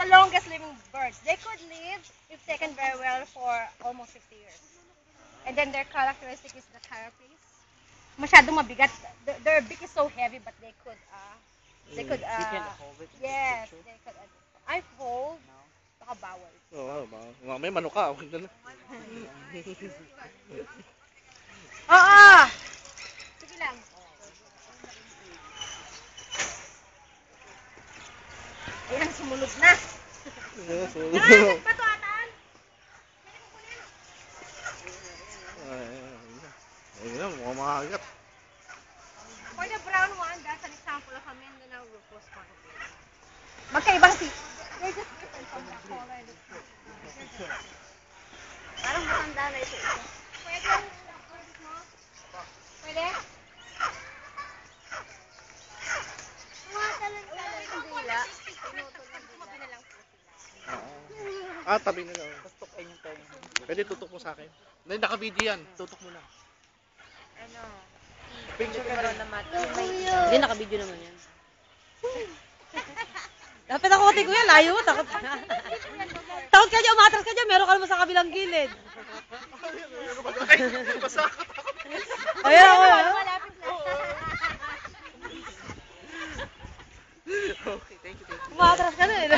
the longest living birds. They could live, if taken very well, for almost 50 years. And then their characteristic is the carapace. Masyadong mabigat. Their beak is so heavy, but they could, yes, they could, I hold, baka bawal. Oo, may manok ka. Huwag na. Oo! Sige lang. Ayan, sumunod na. Nakakit ba ito, Atan? Ayun, mukhang makagat. For the brown one, that's an example of a Mindanao rufous hornbill. Magkaibang they're just different from the color and the shape. Parang matanda na ito. Pwede yung mo? Pwede? Dila. Tumabi na lang po sila. Tabi na lang. Pwede tutok mo sa akin. Hindi, naka-video yan. Tutok mo na. Ano? Picture ka rin naman. Hindi, naka-video naman yan. Dapat ako kati ko yan. Layo mo. Takot ka dyan. Umatras ka dyan. Meron ka naman sa kabilang gilid. Ayan ako. Malapit na. Okay, thank you. Umatras ka na eh.